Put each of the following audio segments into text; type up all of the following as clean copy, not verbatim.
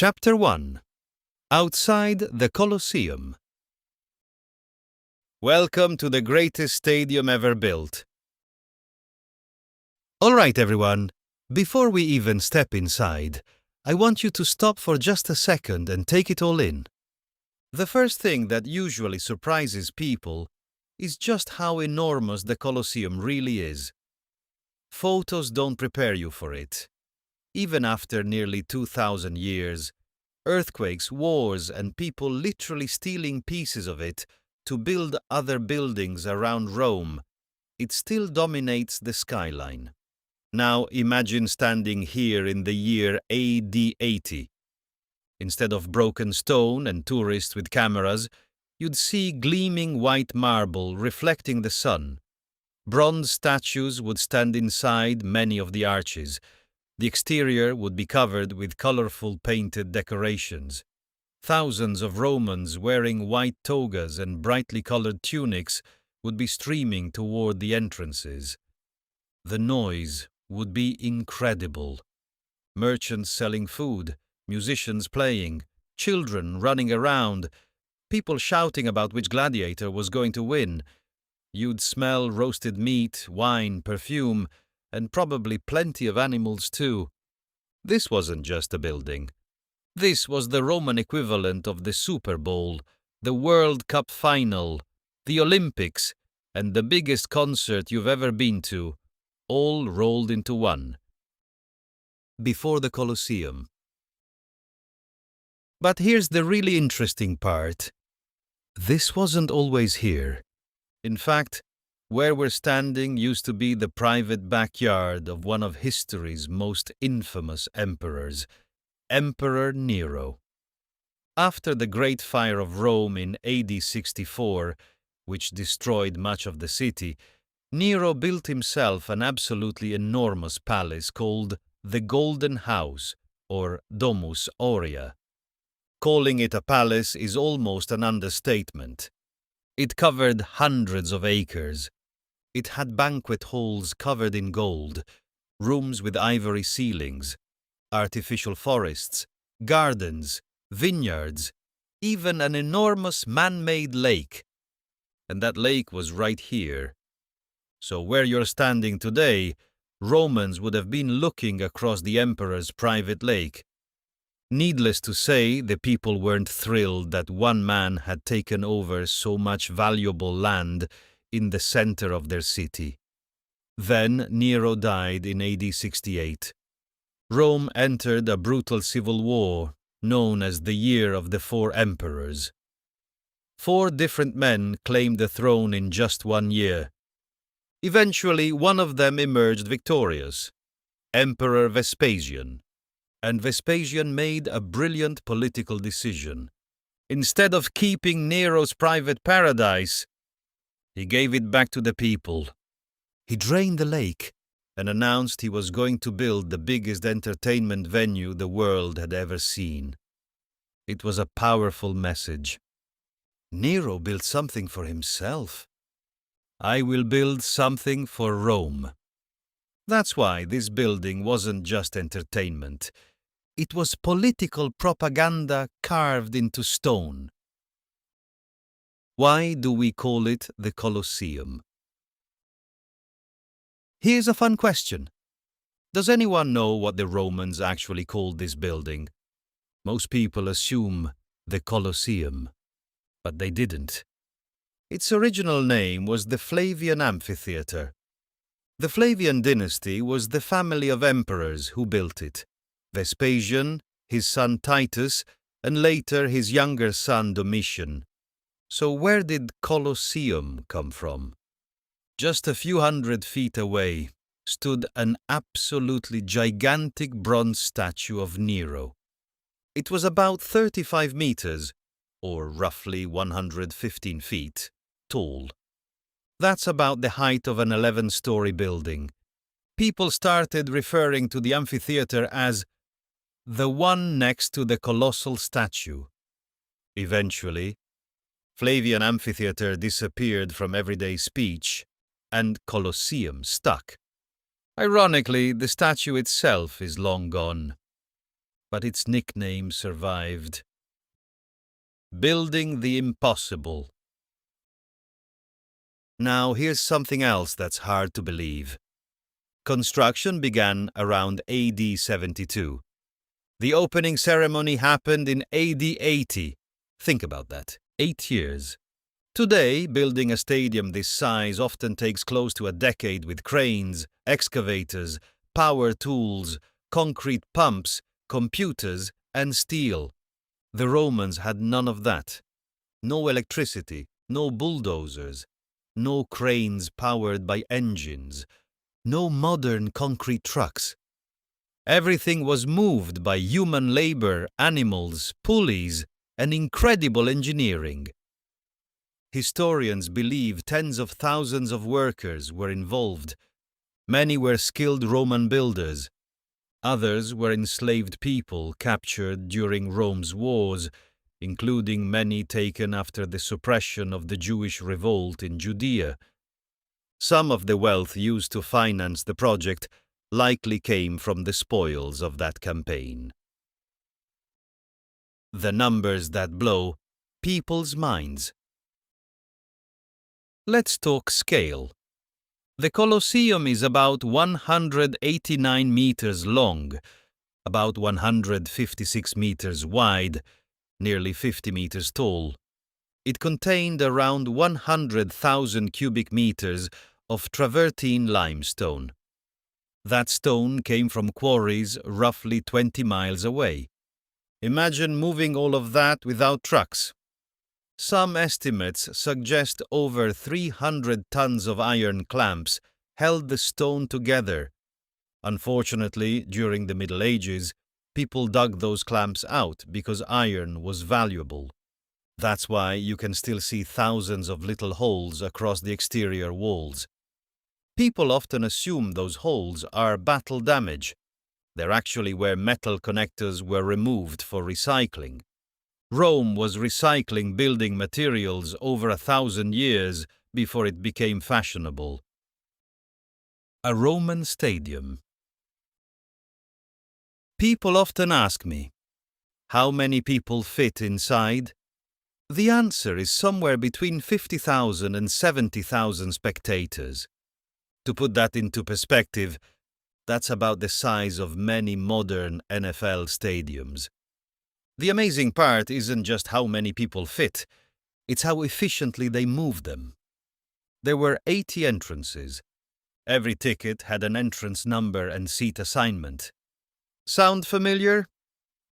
Chapter 1. Outside the Colosseum. Welcome to the greatest stadium ever built. All right, everyone. Before we even step inside, I want you to stop for just a second and take it all in. The first thing that usually surprises people is just how enormous the Colosseum really is. Photos don't prepare you for it. Even after nearly 2,000 years, earthquakes, wars, and people literally stealing pieces of it to build other buildings around Rome, it still dominates the skyline. Now imagine standing here in the year AD 80. Instead of broken stone and tourists with cameras, you'd see gleaming white marble reflecting the sun. Bronze statues would stand inside many of the arches. The exterior would be covered with colorful painted decorations. Thousands of Romans wearing white togas and brightly colored tunics would be streaming toward the entrances. The noise would be incredible. Merchants selling food, musicians playing, children running around, people shouting about which gladiator was going to win. You'd smell roasted meat, wine, perfume, and probably plenty of animals too. This wasn't just a building. This was the Roman equivalent of the Super Bowl, the World Cup final, the Olympics, and the biggest concert you've ever been to, all rolled into one. Before the Colosseum. But here's the really interesting part. This wasn't always here. In fact, where we're standing used to be the private backyard of one of history's most infamous emperors, Emperor Nero. After the Great Fire of Rome in AD 64, which destroyed much of the city, Nero built himself an absolutely enormous palace called the Golden House, or Domus Aurea. Calling it a palace is almost an understatement. It covered hundreds of acres. It had banquet halls covered in gold, rooms with ivory ceilings, artificial forests, gardens, vineyards, even an enormous man-made lake. And that lake was right here. So where you're standing today, Romans would have been looking across the emperor's private lake. Needless to say, the people weren't thrilled that one man had taken over so much valuable land in the center of their city. Then Nero died in AD 68. Rome entered a brutal civil war known as the Year of the Four Emperors. 4 different men claimed the throne in just 1 year. Eventually, one of them emerged victorious, Emperor Vespasian. And Vespasian made a brilliant political decision. Instead of keeping Nero's private paradise, he gave it back to the people. He drained the lake and announced he was going to build the biggest entertainment venue the world had ever seen. It was a powerful message. Nero built something for himself. I will build something for Rome. That's why this building wasn't just entertainment. It was political propaganda carved into stone. Why do we call it the Colosseum? Here's a fun question. Does anyone know what the Romans actually called this building? Most people assume the Colosseum, but they didn't. Its original name was the Flavian Amphitheatre. The Flavian dynasty was the family of emperors who built it. Vespasian, his son Titus, and later his younger son Domitian. So where did Colosseum come from? Just a few hundred feet away stood an absolutely gigantic bronze statue of Nero. It was about 35 meters, or roughly 115 feet, tall. That's about the height of an 11-story building. People started referring to the amphitheater as the one next to the colossal statue. Eventually, Flavian Amphitheatre disappeared from everyday speech, and Colosseum stuck. Ironically, the statue itself is long gone. but its nickname survived. Building the impossible. Now here's something else that's hard to believe. Construction began around AD 72. The opening ceremony happened in AD 80. Think about that. 8 years. Today, building a stadium this size often takes close to a decade with cranes, excavators, power tools, concrete pumps, computers, and steel. The Romans had none of that. No electricity, no bulldozers, no cranes powered by engines, no modern concrete trucks. Everything was moved by human labor, animals, pulleys, and incredible engineering. Historians believe tens of thousands of workers were involved. Many were skilled Roman builders. Others were enslaved people captured during Rome's wars, including many taken after the suppression of the Jewish revolt in Judea. Some of the wealth used to finance the project likely came from the spoils of that campaign. The numbers that blow people's minds. Let's talk scale. The Colosseum is about 189 meters long, about 156 meters wide, nearly 50 meters tall. It contained around 100,000 cubic meters of travertine limestone. That stone came from quarries roughly 20 miles away. Imagine moving all of that without trucks. Some estimates suggest over 300 tons of iron clamps held the stone together. Unfortunately, during the Middle Ages, people dug those clamps out because iron was valuable. That's why you can still see thousands of little holes across the exterior walls. People often assume those holes are battle damage. They're actually where metal connectors were removed for recycling. Rome was recycling building materials over 1,000 years before it became fashionable. A Roman stadium. People often ask me, how many people fit inside? The answer is somewhere between 50,000 and 70,000 spectators. To put that into perspective, that's about the size of many modern NFL stadiums. The amazing part isn't just how many people fit, it's how efficiently they move them. There were 80 entrances. Every ticket had an entrance number and seat assignment. Sound familiar?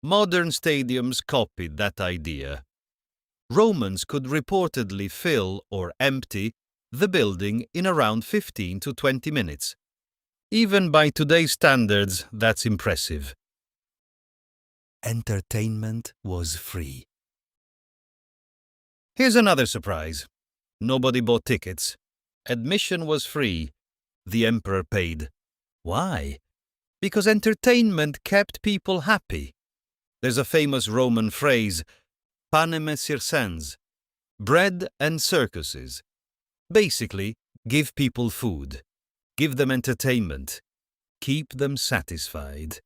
Modern stadiums copied that idea. Romans could reportedly fill or empty the building in around 15 to 20 minutes. Even by today's standards, that's impressive. Entertainment was free. Here's another surprise. Nobody bought tickets. Admission was free. The emperor paid. Why? Because entertainment kept people happy. There's a famous Roman phrase, panem circens, bread and circuses. Basically, give people food, give them entertainment, keep them satisfied.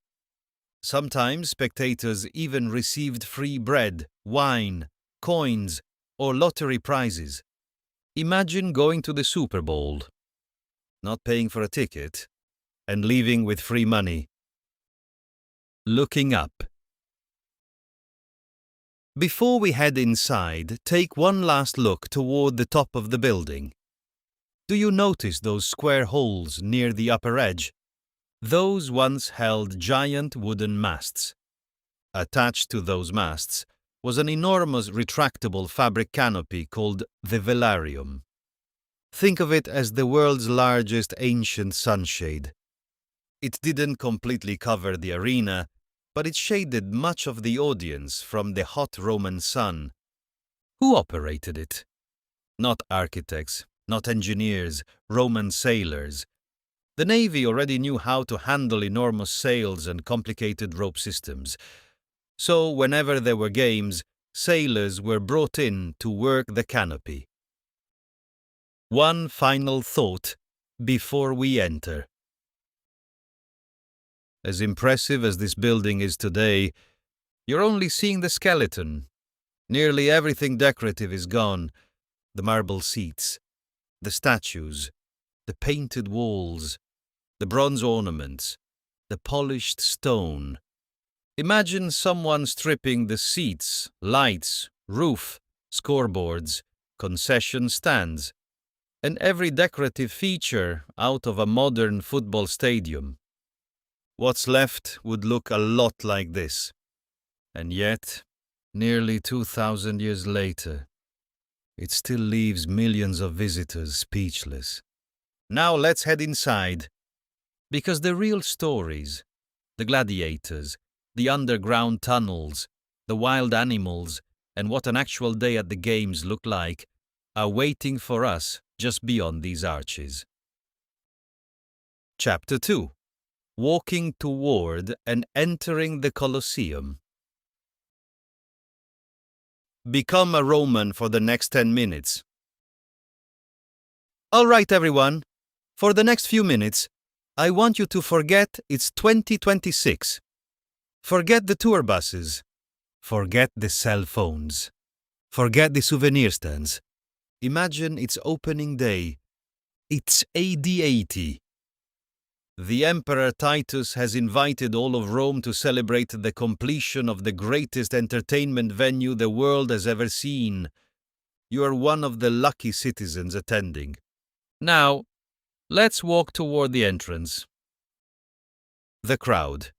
Sometimes spectators even received free bread, wine, coins, or lottery prizes. Imagine going to the Super Bowl, not paying for a ticket, and leaving with free money. Looking up. Before we head inside, take one last look toward the top of the building. Do you notice those square holes near the upper edge? Those once held giant wooden masts. Attached to those masts was an enormous retractable fabric canopy called the velarium. Think of it as the world's largest ancient sunshade. It didn't completely cover the arena, but it shaded much of the audience from the hot Roman sun. Who operated it? Not architects, not engineers, Roman sailors. The Navy already knew how to handle enormous sails and complicated rope systems. So whenever there were games, sailors were brought in to work the canopy. One final thought before we enter. As impressive as this building is today, you're only seeing the skeleton. Nearly everything decorative is gone. The marble seats, the statues, the painted walls, the bronze ornaments, the polished stone. Imagine someone stripping the seats, lights, roof, scoreboards, concession stands, and every decorative feature out of a modern football stadium. What's left would look a lot like this. And yet, nearly 2,000 years later, it still leaves millions of visitors speechless. Now let's head inside, because the real stories, the gladiators, the underground tunnels, the wild animals, and what an actual day at the games looked like, are waiting for us just beyond these arches. Chapter 2. Walking toward and entering the Colosseum. Become a Roman for the next 10 minutes. All right, everyone. For the next few minutes, I want you to forget it's 2026. Forget the tour buses. Forget the cell phones. Forget the souvenir stands. Imagine it's opening day. It's AD 80. The Emperor Titus has invited all of Rome to celebrate the completion of the greatest entertainment venue the world has ever seen. You are one of the lucky citizens attending. Now, let's walk toward the entrance. The crowd.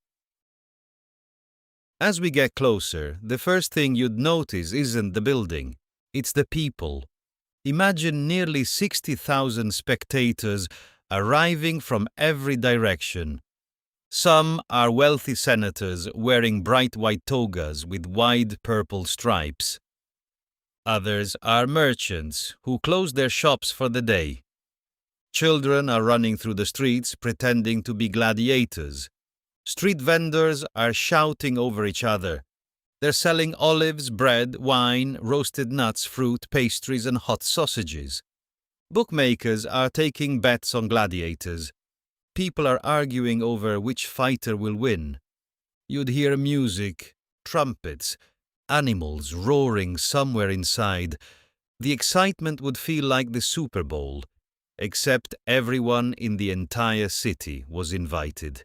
As we get closer, the first thing you'd notice isn't the building, it's the people. Imagine nearly 60,000 spectators arriving from every direction. Some are wealthy senators wearing bright white togas with wide purple stripes. Others are merchants who close their shops for the day. Children are running through the streets pretending to be gladiators. Street vendors are shouting over each other. They're selling olives, bread, wine, roasted nuts, fruit, pastries, and hot sausages. Bookmakers are taking bets on gladiators. People are arguing over which fighter will win. You'd hear music, trumpets, animals roaring somewhere inside. The excitement would feel like the Super Bowl, except everyone in the entire city was invited.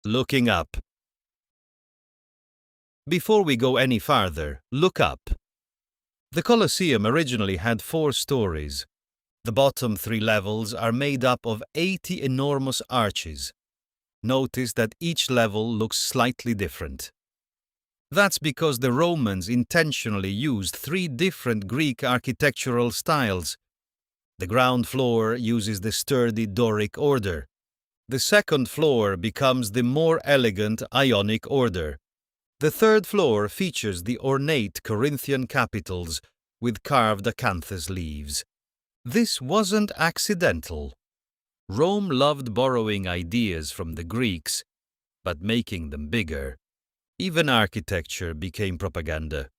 Looking up. Before we go any farther, look up. The Colosseum originally had 4 stories. The bottom 3 levels are made up of 80 enormous arches. Notice that each level looks slightly different. That's because the Romans intentionally used 3 different Greek architectural styles. The ground floor uses the sturdy Doric order. The second floor becomes the more elegant Ionic order. The third floor features the ornate Corinthian capitals with carved acanthus leaves. This wasn't accidental. Rome loved borrowing ideas from the Greeks, but making them bigger. Even architecture became propaganda.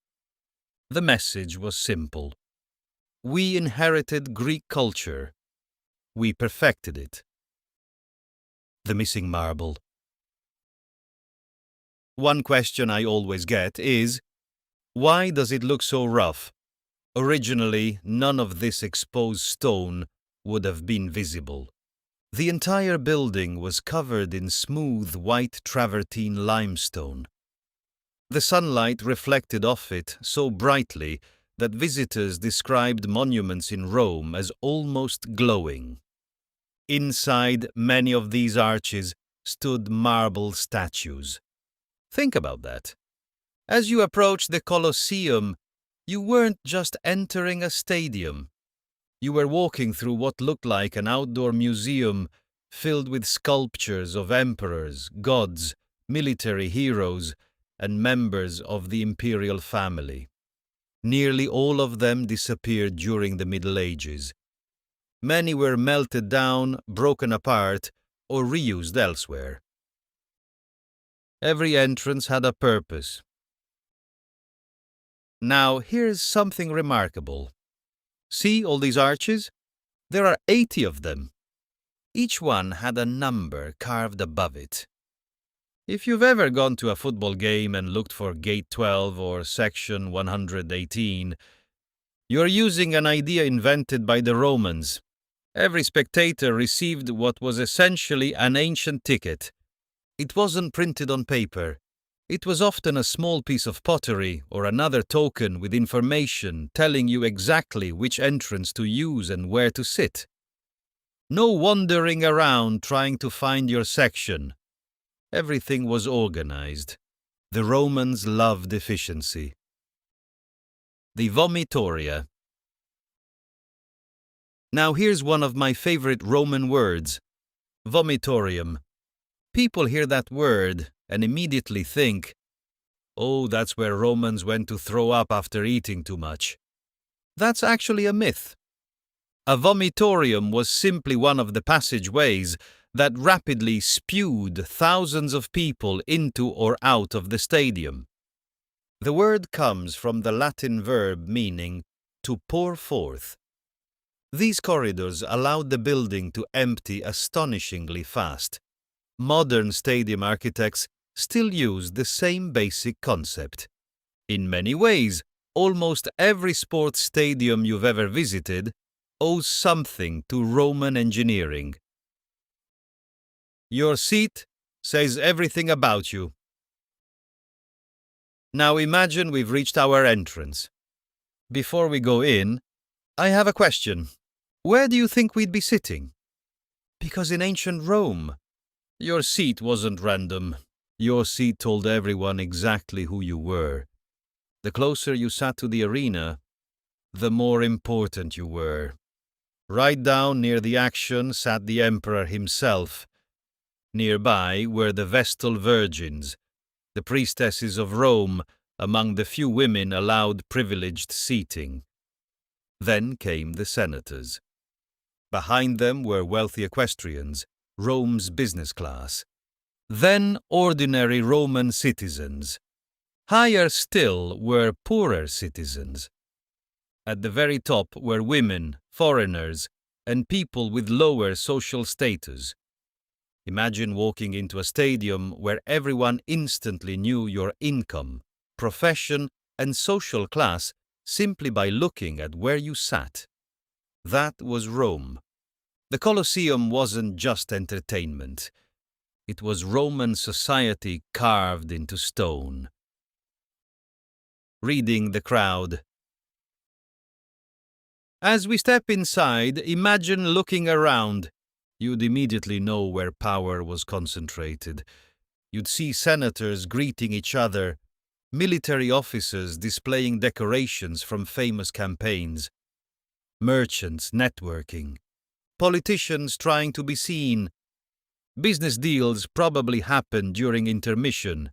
The message was simple. We inherited Greek culture. We perfected it. The missing marble. One question I always get is, why does it look so rough? Originally, none of this exposed stone would have been visible. The entire building was covered in smooth white travertine limestone. The sunlight reflected off it so brightly that visitors described monuments in Rome as almost glowing. Inside many of these arches stood marble statues. Think about that. As you approached the Colosseum, you weren't just entering a stadium. You were walking through what looked like an outdoor museum filled with sculptures of emperors, gods, military heroes, and members of the imperial family. Nearly all of them disappeared during the Middle Ages. Many were melted down, broken apart, or reused elsewhere. Every entrance had a purpose. Now, here's something remarkable. See all these arches? There are 80 of them. Each one had a number carved above it. If you've ever gone to a football game and looked for Gate 12 or Section 118, you're using an idea invented by the Romans. Every spectator received what was essentially an ancient ticket. It wasn't printed on paper. It was often a small piece of pottery or another token with information telling you exactly which entrance to use and where to sit. No wandering around trying to find your section. Everything was organized. The Romans loved efficiency. The Vomitoria. Now here's one of my favorite Roman words, vomitorium. People hear that word and immediately think, oh, that's where Romans went to throw up after eating too much. That's actually a myth. A vomitorium was simply one of the passageways that rapidly spewed thousands of people into or out of the stadium. The word comes from the Latin verb meaning to pour forth. These corridors allowed the building to empty astonishingly fast. Modern stadium architects still use the same basic concept. In many ways, almost every sports stadium you've ever visited owes something to Roman engineering. Your seat says everything about you. Now imagine we've reached our entrance. Before we go in, I have a question. Where do you think we'd be sitting? Because in ancient Rome, your seat wasn't random. Your seat told everyone exactly who you were. The closer you sat to the arena, the more important you were. Right down near the action sat the emperor himself. Nearby were the Vestal Virgins, the priestesses of Rome, among the few women allowed privileged seating. Then came the senators. Behind them were wealthy equestrians, Rome's business class. Then ordinary Roman citizens. Higher still were poorer citizens. At the very top were women, foreigners, and people with lower social status. Imagine walking into a stadium where everyone instantly knew your income, profession, and social class simply by looking at where you sat. That was Rome. The Colosseum wasn't just entertainment. It was Roman society carved into stone. Reading the crowd. As we step inside, imagine looking around. You'd immediately know where power was concentrated. You'd see senators greeting each other, military officers displaying decorations from famous campaigns, merchants networking, politicians trying to be seen. Business deals probably happened during intermission.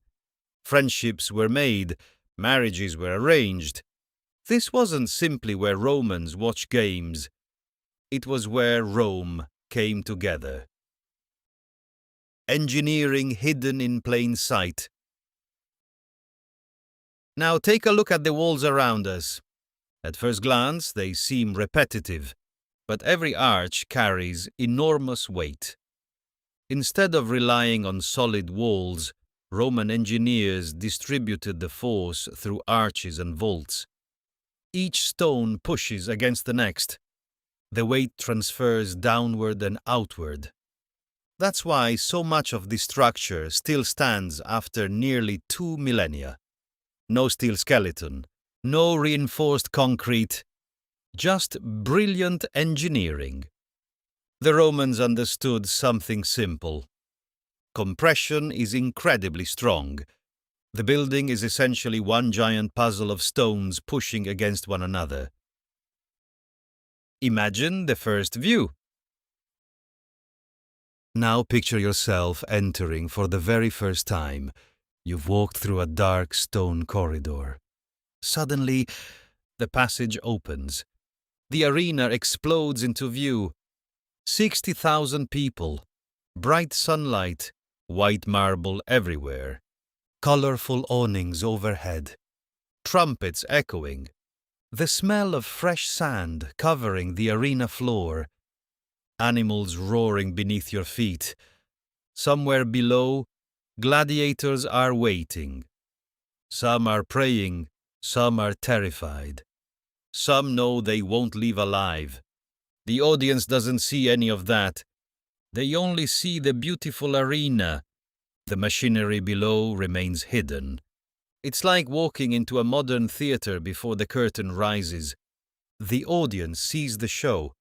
Friendships were made, marriages were arranged. This wasn't simply where Romans watched games. It was where Rome came together. Engineering hidden in plain sight. Now take a look at the walls around us. At first glance, they seem repetitive, but every arch carries enormous weight. Instead of relying on solid walls, Roman engineers distributed the force through arches and vaults. Each stone pushes against the next. The weight transfers downward and outward. That's why so much of this structure still stands after nearly 2 millennia. No steel skeleton, no reinforced concrete, just brilliant engineering. The Romans understood something simple. Compression is incredibly strong. The building is essentially one giant puzzle of stones pushing against one another. Imagine the first view. Now picture yourself entering for the very first time. You've walked through a dark stone corridor. Suddenly, the passage opens. The arena explodes into view. 60,000 people, bright sunlight, white marble everywhere, colorful awnings overhead, trumpets echoing, the smell of fresh sand covering the arena floor. animals roaring beneath your feet. Somewhere below, gladiators are waiting. Some are praying, some are terrified. Some know they won't leave alive. The audience doesn't see any of that. They only see the beautiful arena. The machinery below remains hidden. It's like walking into a modern theatre before the curtain rises. The audience sees the show,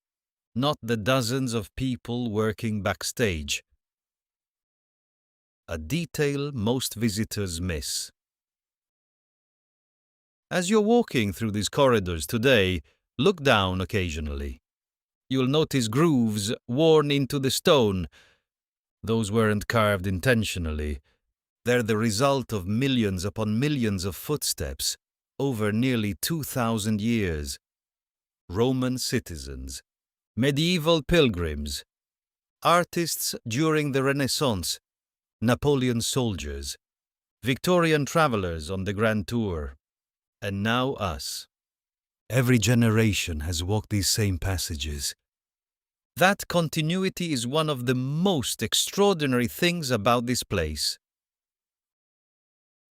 not the dozens of people working backstage. A detail most visitors miss. As you're walking through these corridors today, look down occasionally. You'll notice grooves worn into the stone. Those weren't carved intentionally. They're the result of millions upon millions of footsteps over nearly 2,000 years. Roman citizens, medieval pilgrims, artists during the Renaissance, Napoleon's soldiers, Victorian travelers on the Grand Tour, and now us. Every generation has walked these same passages. That continuity is one of the most extraordinary things about this place.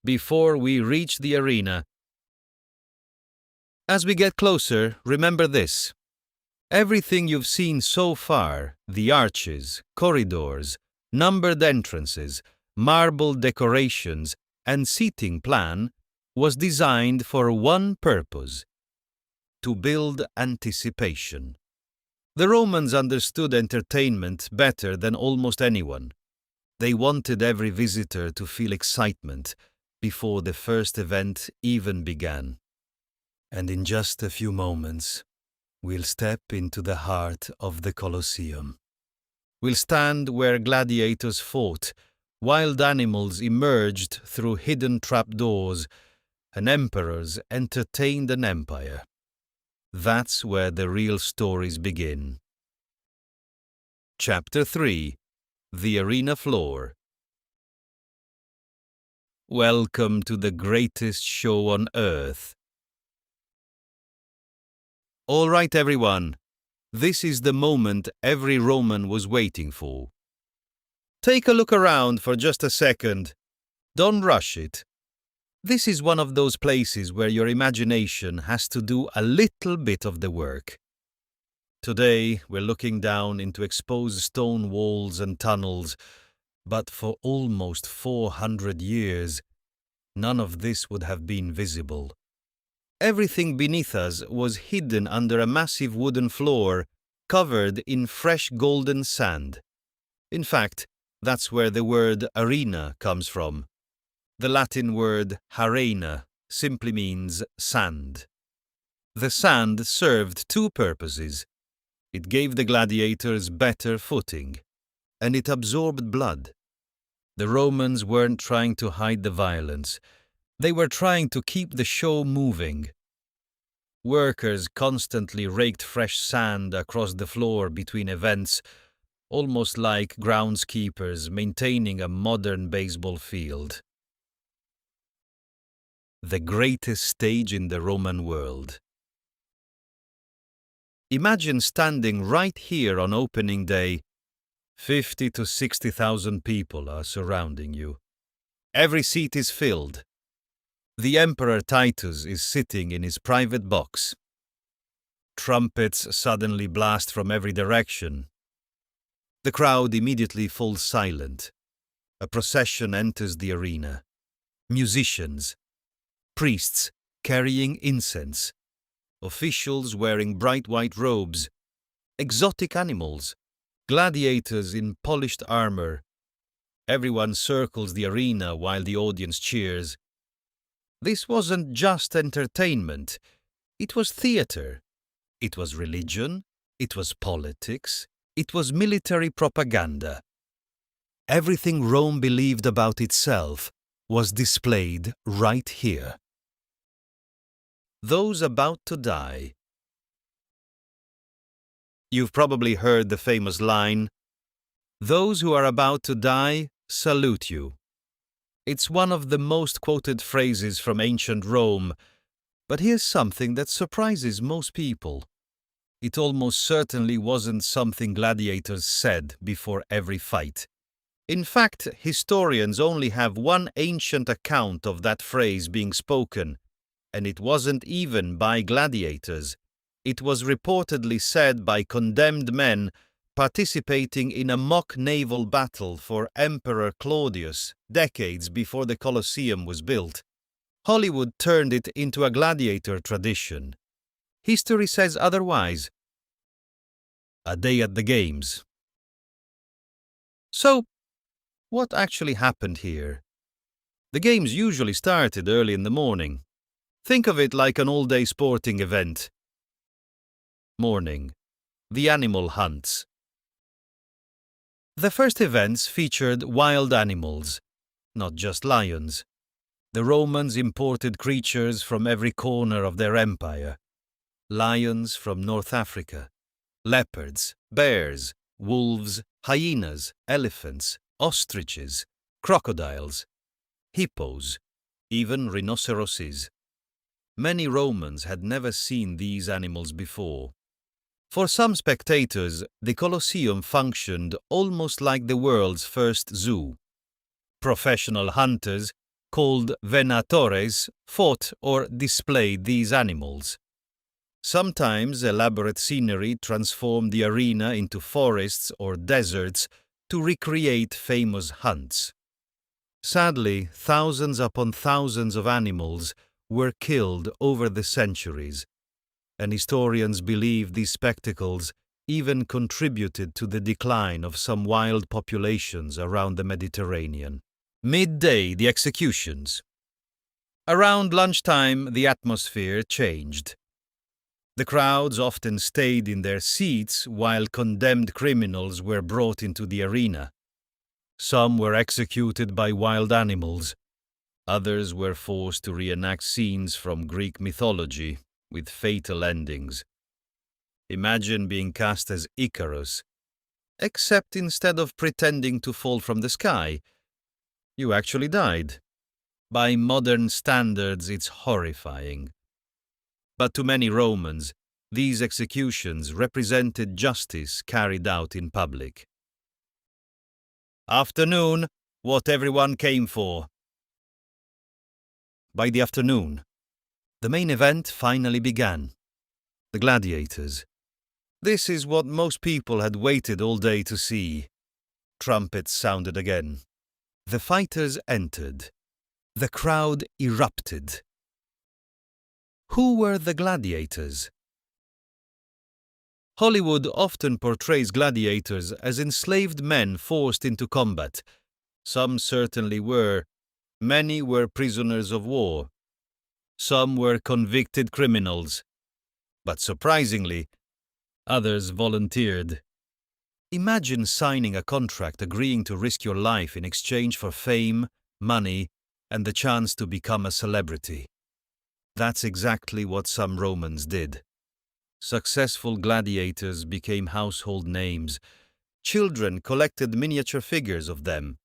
Before we reach the arena, as we get closer, remember this. Everything you've seen so far, the arches, corridors, numbered entrances, marble decorations, and seating plan, was designed for one purpose: to build anticipation. The Romans understood entertainment better than almost anyone. They wanted every visitor to feel excitement before the first event even began. And in just a few moments, we'll step into the heart of the Colosseum. We'll stand where gladiators fought, wild animals emerged through hidden trapdoors, and emperors entertained an empire. That's where the real stories begin. Chapter 3: The Arena Floor. Welcome to the greatest show on earth. All right, everyone. This is the moment every Roman was waiting for. Take a look around for just a second. Don't rush it. This is one of those places where your imagination has to do a little bit of the work. Today, we're looking down into exposed stone walls and tunnels, but for almost 400 years, none of this would have been visible. Everything beneath us was hidden under a massive wooden floor covered in fresh golden sand. In fact, that's where the word arena comes from. The Latin word arena simply means sand. The sand served two purposes. It gave the gladiators better footing, and it absorbed blood. The Romans weren't trying to hide the violence. They were trying to keep the show moving. Workers constantly raked fresh sand across the floor between events, almost like groundskeepers maintaining a modern baseball field. The greatest stage in the Roman world. Imagine standing right here on opening day. 50 to 60,000 people are surrounding you. Every seat is filled. The Emperor Titus is sitting in his private box. Trumpets suddenly blast from every direction. The crowd immediately falls silent. A procession enters the arena. Musicians, priests carrying incense, officials wearing bright white robes, exotic animals, gladiators in polished armor. Everyone circles the arena while the audience cheers. This wasn't just entertainment. It was theater. It was religion. It was politics. It was military propaganda. Everything Rome believed about itself was displayed right here. Those about to die. You've probably heard the famous line, "Those who are about to die salute you." It's one of the most quoted phrases from ancient Rome, but here's something that surprises most people. It almost certainly wasn't something gladiators said before every fight. In fact, historians only have one ancient account of that phrase being spoken, and it wasn't even by gladiators. It was reportedly said by condemned men participating in a mock naval battle for Emperor Claudius decades before the Colosseum was built. Hollywood turned it into a gladiator tradition. History says otherwise. A day at the games. So, what actually happened here? The games usually started early in the morning. Think of it like an all-day sporting event. Morning. The animal hunts. The first events featured wild animals, not just lions. The Romans imported creatures from every corner of their empire. Lions from North Africa, leopards, bears, wolves, hyenas, elephants, ostriches, crocodiles, hippos, even rhinoceroses. Many Romans had never seen these animals before. For some spectators, the Colosseum functioned almost like the world's first zoo. Professional hunters, called venatores, fought or displayed these animals. Sometimes elaborate scenery transformed the arena into forests or deserts to recreate famous hunts. Sadly, thousands upon thousands of animals were killed over the centuries, and historians believe these spectacles even contributed to the decline of some wild populations around the Mediterranean. Midday, the executions. Around lunchtime, the atmosphere changed. The crowds often stayed in their seats while condemned criminals were brought into the arena. Some were executed by wild animals. Others were forced to reenact scenes from Greek mythology with fatal endings. Imagine being cast as Icarus, except instead of pretending to fall from the sky, you actually died. By modern standards, it's horrifying. But to many Romans, these executions represented justice carried out in public. Afternoon, what everyone came for. By the afternoon, the main event finally began. The gladiators. This is what most people had waited all day to see. Trumpets sounded again. The fighters entered. The crowd erupted. Who were the gladiators? Hollywood often portrays gladiators as enslaved men forced into combat. Some certainly were. Many were prisoners of war. Some were convicted criminals. But surprisingly, others volunteered. Imagine signing a contract agreeing to risk your life in exchange for fame, money, and the chance to become a celebrity. That's exactly what some Romans did. Successful gladiators became household names. Children collected miniature figures of them.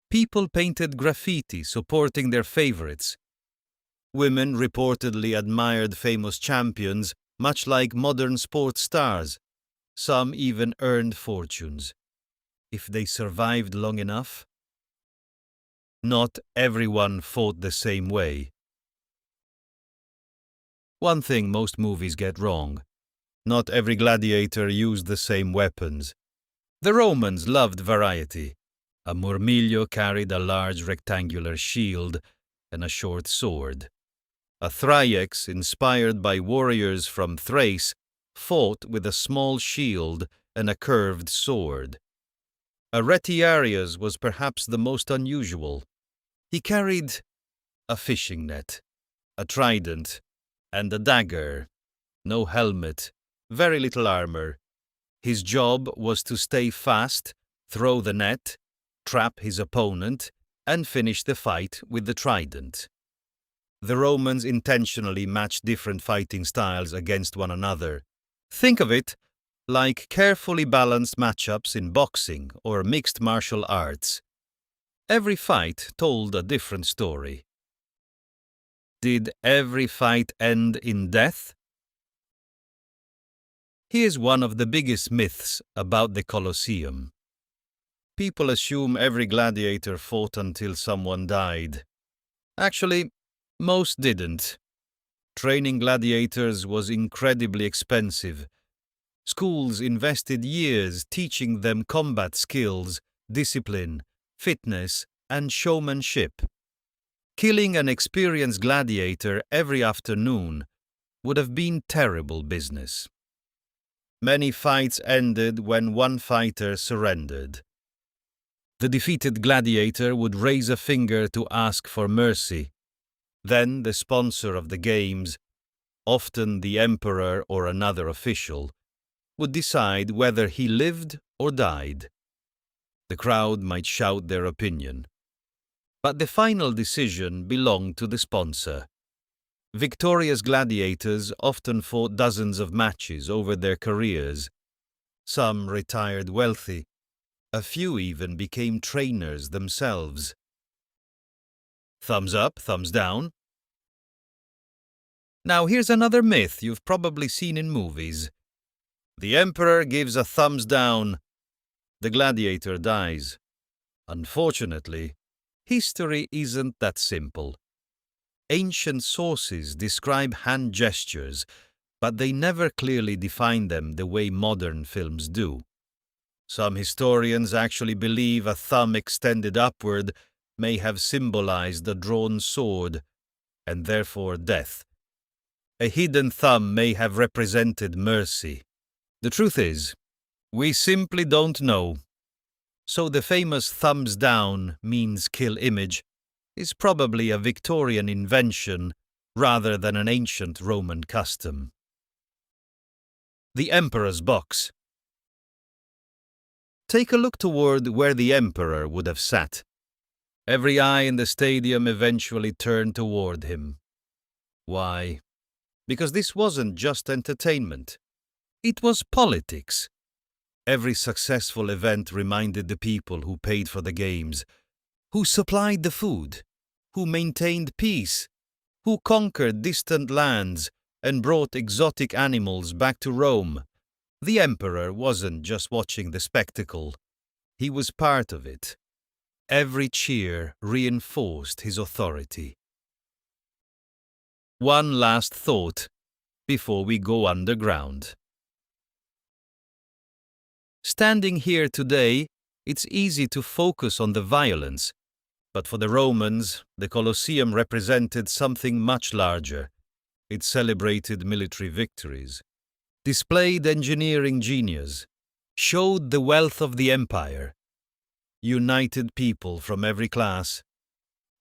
People painted graffiti supporting their favorites. Women reportedly admired famous champions, much like modern sports stars. Some even earned fortunes. If they survived long enough. Not everyone fought the same way. One thing most movies get wrong. Not every gladiator used the same weapons. The Romans loved variety. A murmiglio carried a large rectangular shield and a short sword. A thraex, inspired by warriors from Thrace, fought with a small shield and a curved sword. A retiarius was perhaps the most unusual. He carried a fishing net, a trident, and a dagger. No helmet, very little armor. His job was to stay fast, throw the net, trap his opponent, and finish the fight with the trident. The Romans intentionally matched different fighting styles against one another. Think of it like carefully balanced matchups in boxing or mixed martial arts. Every fight told a different story. Did every fight end in death? Here's one of the biggest myths about the Colosseum. People assume every gladiator fought until someone died. Actually, most didn't. Training gladiators was incredibly expensive. Schools invested years teaching them combat skills, discipline, fitness, and showmanship. Killing an experienced gladiator every afternoon would have been terrible business. Many fights ended when one fighter surrendered. The defeated gladiator would raise a finger to ask for mercy. Then the sponsor of the games, often the emperor or another official, would decide whether he lived or died. The crowd might shout their opinion, but the final decision belonged to the sponsor. Victorious gladiators often fought dozens of matches over their careers. Some retired wealthy. A few even became trainers themselves. Thumbs up, thumbs down. Now here's another myth you've probably seen in movies. The emperor gives a thumbs down. The gladiator dies. Unfortunately, history isn't that simple. Ancient sources describe hand gestures, but they never clearly define them the way modern films do. Some historians actually believe a thumb extended upward may have symbolized a drawn sword, and therefore death. A hidden thumb may have represented mercy. The truth is, we simply don't know. So the famous thumbs down means kill image is probably a Victorian invention rather than an ancient Roman custom. The Emperor's Box. Take a look toward where the emperor would have sat. Every eye in the stadium eventually turned toward him. Why? Because this wasn't just entertainment. It was politics. Every successful event reminded the people who paid for the games, who supplied the food, who maintained peace, who conquered distant lands and brought exotic animals back to Rome. The emperor wasn't just watching the spectacle. He was part of it. Every cheer reinforced his authority. One last thought before we go underground. Standing here today, it's easy to focus on the violence, but for the Romans, the Colosseum represented something much larger. It celebrated military victories, displayed engineering genius, showed the wealth of the empire, united people from every class,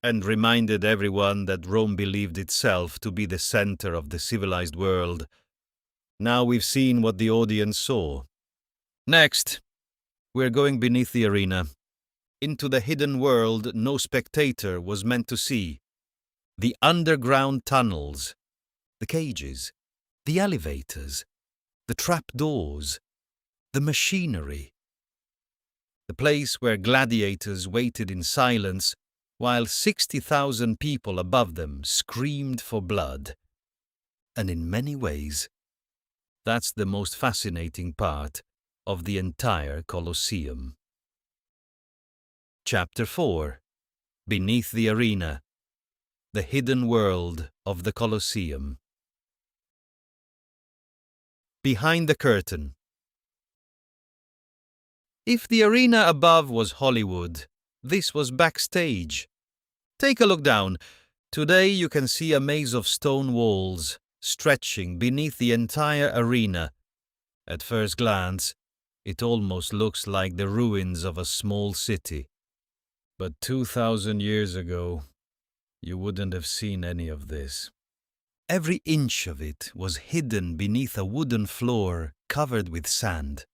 and reminded everyone that Rome believed itself to be the center of the civilized world. Now we've seen what the audience saw. Next, we're going beneath the arena, into the hidden world no spectator was meant to see. The underground tunnels, the cages, the elevators, the trapdoors, the machinery. The place where gladiators waited in silence while 60,000 people above them screamed for blood. And in many ways, that's the most fascinating part of the entire Colosseum. Chapter 4. Beneath the Arena. The Hidden World of the Colosseum. Behind the curtain. If the arena above was Hollywood, this was backstage. Take a look down. Today you can see a maze of stone walls stretching beneath the entire arena. At first glance, it almost looks like the ruins of a small city. But 2,000 years ago, you wouldn't have seen any of this. Every inch of it was hidden beneath a wooden floor covered with sand.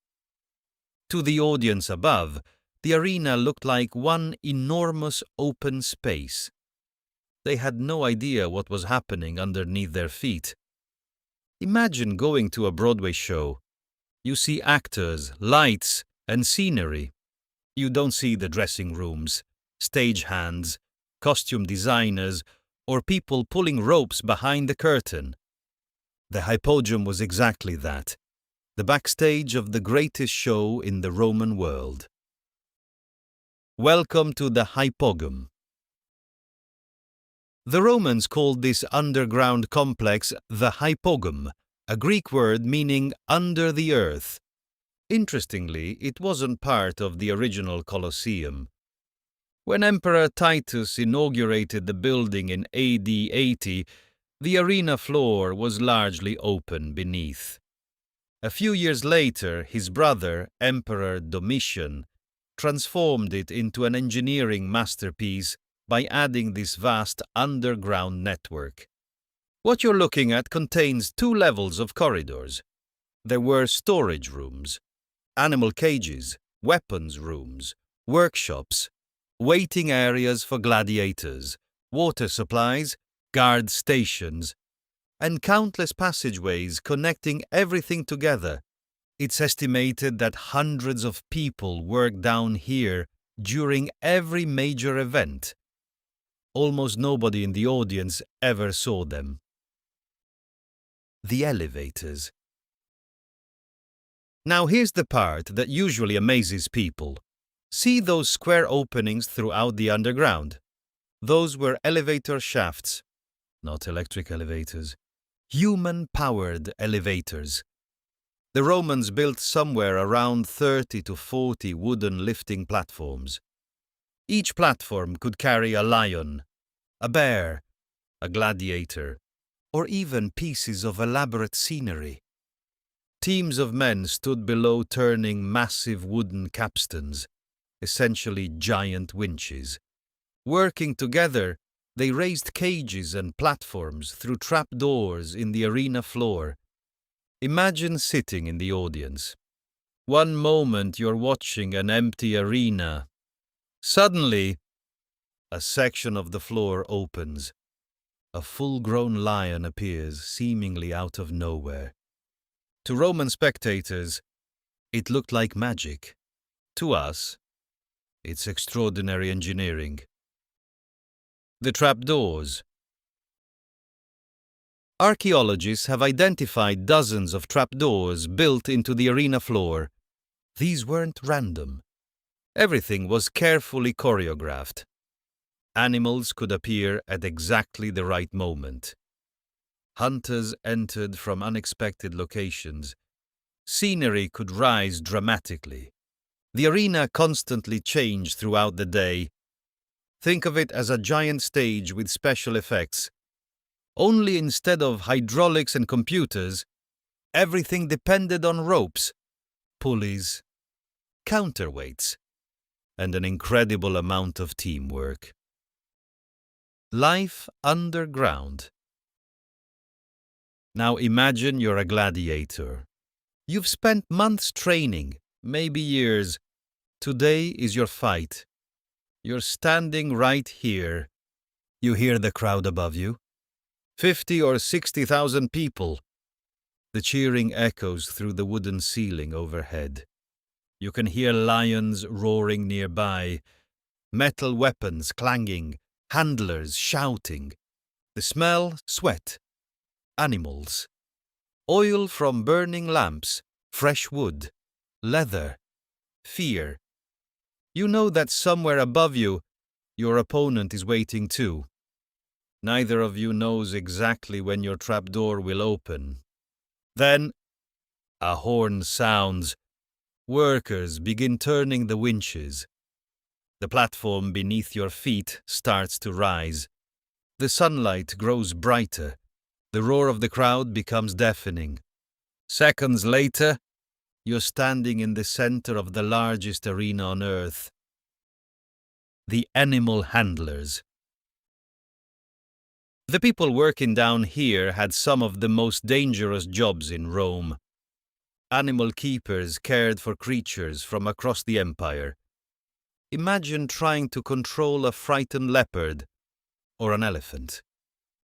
To the audience above, the arena looked like one enormous open space. They had no idea what was happening underneath their feet. Imagine going to a Broadway show. You see actors, lights, and scenery. You don't see the dressing rooms, stagehands, costume designers, or people pulling ropes behind the curtain. The Hypogeum was exactly that. the backstage of the greatest show in the Roman world. Welcome to the Hypogeum. The Romans called this underground complex the Hypogeum, a Greek word meaning under the earth. Interestingly, it wasn't part of the original Colosseum. When Emperor Titus inaugurated the building in AD 80, the arena floor was largely open beneath. A few years later, his brother, Emperor Domitian, transformed it into an engineering masterpiece by adding this vast underground network. What you're looking at contains 2 levels of corridors. There were storage rooms, animal cages, weapons rooms, workshops, waiting areas for gladiators, water supplies, guard stations, and countless passageways connecting everything together. It's estimated that hundreds of people work down here during every major event. Almost nobody in the audience ever saw them. The elevators. Now here's the part that usually amazes people. See those square openings throughout the underground? Those were elevator shafts, not electric elevators. Human-powered elevators. The Romans built somewhere around 30 to 40 wooden lifting platforms. Each platform could carry a lion, a bear, a gladiator, or even pieces of elaborate scenery. Teams of men stood below turning massive wooden capstans, essentially giant winches. Working together, they raised cages and platforms through trapdoors in the arena floor. Imagine sitting in the audience. One moment you're watching an empty arena. Suddenly, a section of the floor opens. A full-grown lion appears, seemingly out of nowhere. To Roman spectators, it looked like magic. To us, it's extraordinary engineering. The trapdoors. Archaeologists have identified dozens of trapdoors built into the arena floor. These weren't random. Everything was carefully choreographed. Animals could appear at exactly the right moment. Hunters entered from unexpected locations. Scenery could rise dramatically. The arena constantly changed throughout the day. Think of it as a giant stage with special effects. Only instead of hydraulics and computers, everything depended on ropes, pulleys, counterweights, and an incredible amount of teamwork. Life underground. Now imagine you're a gladiator. You've spent months training, maybe years. Today is your fight. You're standing right here. You hear the crowd above you. 50 or 60,000 people. The cheering echoes through the wooden ceiling overhead. You can hear lions roaring nearby, metal weapons clanging, handlers shouting. The smell, sweat, animals, oil from burning lamps, fresh wood, leather, fear. You know that somewhere above you, your opponent is waiting too. Neither of you knows exactly when your trapdoor will open. Then, a horn sounds. Workers begin turning the winches. The platform beneath your feet starts to rise. The sunlight grows brighter. The roar of the crowd becomes deafening. Seconds later, you're standing in the center of the largest arena on earth. The animal handlers. The people working down here had some of the most dangerous jobs in Rome. Animal keepers cared for creatures from across the empire. Imagine trying to control a frightened leopard, or an elephant,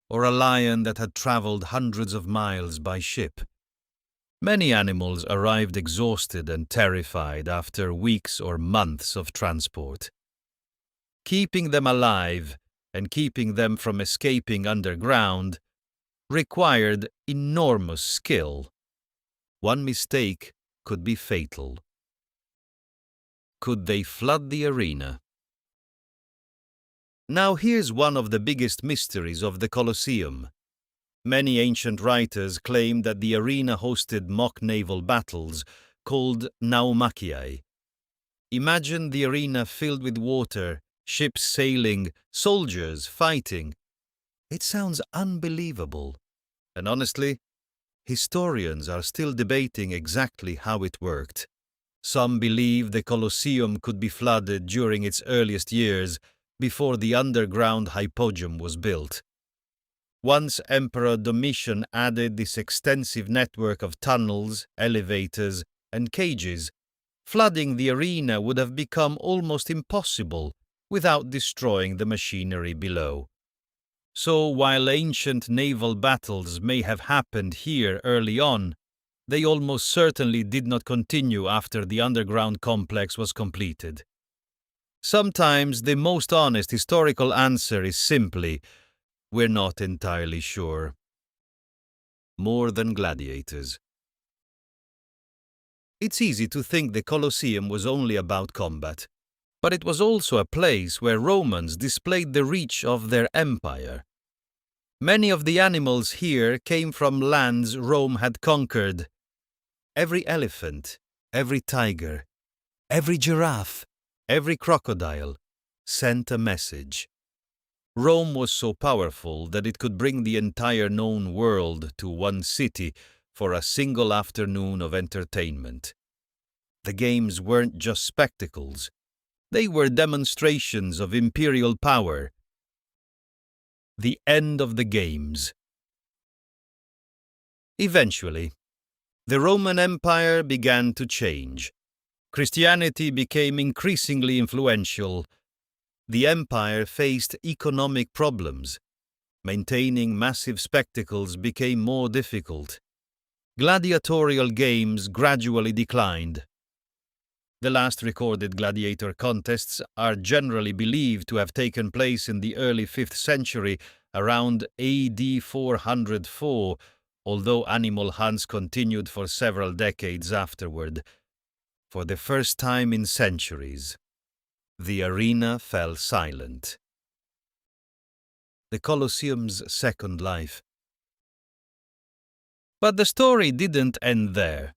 or a lion that had traveled hundreds of miles by ship. Many animals arrived exhausted and terrified after weeks or months of transport. Keeping them alive and keeping them from escaping underground required enormous skill. One mistake could be fatal. Could they flood the arena? Now here's one of the biggest mysteries of the Colosseum. Many ancient writers claim that the arena hosted mock naval battles called naumachiae. Imagine the arena filled with water, ships sailing, soldiers fighting. It sounds unbelievable. And honestly, historians are still debating exactly how it worked. Some believe the Colosseum could be flooded during its earliest years, before the underground Hypogeum was built. Once Emperor Domitian added this extensive network of tunnels, elevators, and cages, flooding the arena would have become almost impossible without destroying the machinery below. So while ancient naval battles may have happened here early on, they almost certainly did not continue after the underground complex was completed. Sometimes the most honest historical answer is simply, we're not entirely sure. More than gladiators. It's easy to think the Colosseum was only about combat, but it was also a place where Romans displayed the reach of their empire. Many of the animals here came from lands Rome had conquered. Every elephant, every tiger, every giraffe, every crocodile sent a message. Rome was so powerful that it could bring the entire known world to one city for a single afternoon of entertainment. The games weren't just spectacles. They were demonstrations of imperial power. The end of the games. Eventually, the Roman Empire began to change. Christianity became increasingly influential. The empire faced economic problems. Maintaining massive spectacles became more difficult. Gladiatorial games gradually declined. The last recorded gladiator contests are generally believed to have taken place in the early 5th century, around AD 404, although animal hunts continued for several decades afterward. For the first time in centuries, the arena fell silent. The Colosseum's second life. But the story didn't end there.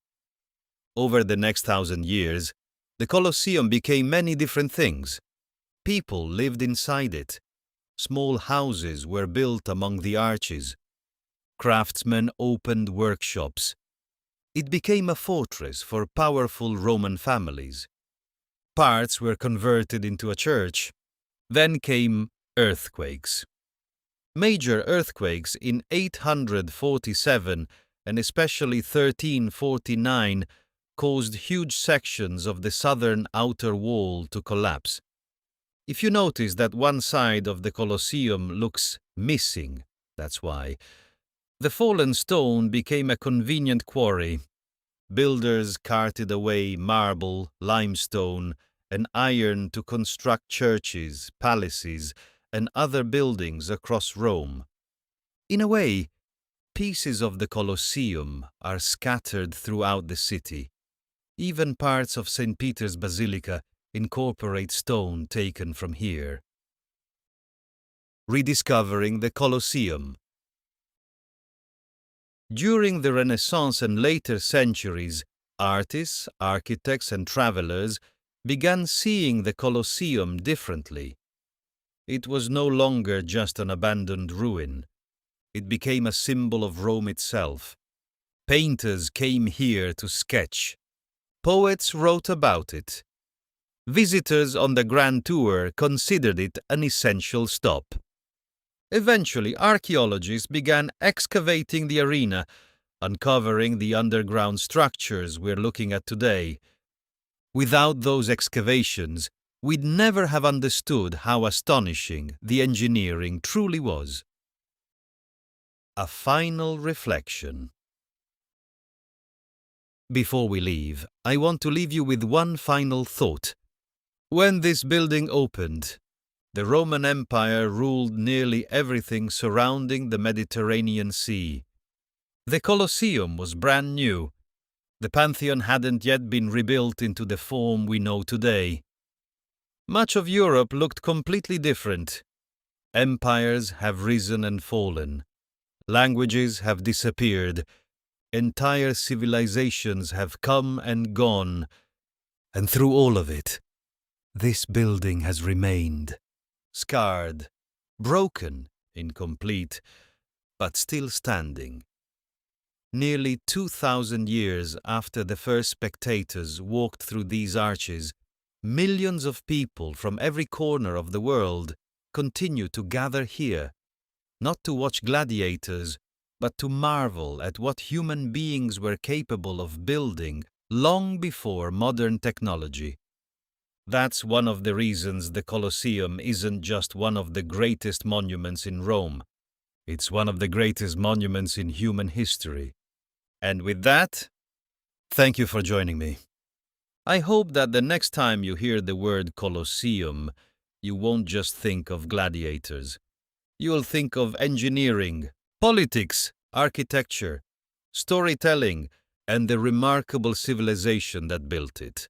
Over the next 1,000 years, the Colosseum became many different things. People lived inside it. Small houses were built among the arches. Craftsmen opened workshops. It became a fortress for powerful Roman families. Parts were converted into a church. Then came earthquakes. Major earthquakes in 847 and especially 1349 caused huge sections of the southern outer wall to collapse. If you notice that one side of the Colosseum looks missing, that's why. The fallen stone became a convenient quarry. Builders carted away marble, limestone, and iron to construct churches, palaces, and other buildings across Rome. In a way, pieces of the Colosseum are scattered throughout the city. Even parts of St. Peter's Basilica incorporate stone taken from here. Rediscovering the Colosseum. During the Renaissance and later centuries, artists, architects, and travelers began seeing the Colosseum differently. It was no longer just an abandoned ruin. It became a symbol of Rome itself. Painters came here to sketch. Poets wrote about it. Visitors on the Grand Tour considered it an essential stop. Eventually, archaeologists began excavating the arena, uncovering the underground structures we're looking at today. Without those excavations, we'd never have understood how astonishing the engineering truly was. A final reflection. Before we leave, I want to leave you with one final thought. When this building opened, the Roman Empire ruled nearly everything surrounding the Mediterranean Sea. The Colosseum was brand new, The Pantheon hadn't yet been rebuilt into the form we know today. Much of Europe looked completely different. Empires have risen and fallen. Languages have disappeared. Entire civilizations have come and gone. And through all of it, this building has remained. Scarred, broken, incomplete, but still standing. Nearly 2,000 years after the first spectators walked through these arches, millions of people from every corner of the world continue to gather here, not to watch gladiators, but to marvel at what human beings were capable of building long before modern technology. That's one of the reasons the Colosseum isn't just one of the greatest monuments in Rome. It's one of the greatest monuments in human history. And with that, thank you for joining me. I hope that the next time you hear the word Colosseum, you won't just think of gladiators. You'll think of engineering, politics, architecture, storytelling, and the remarkable civilization that built it.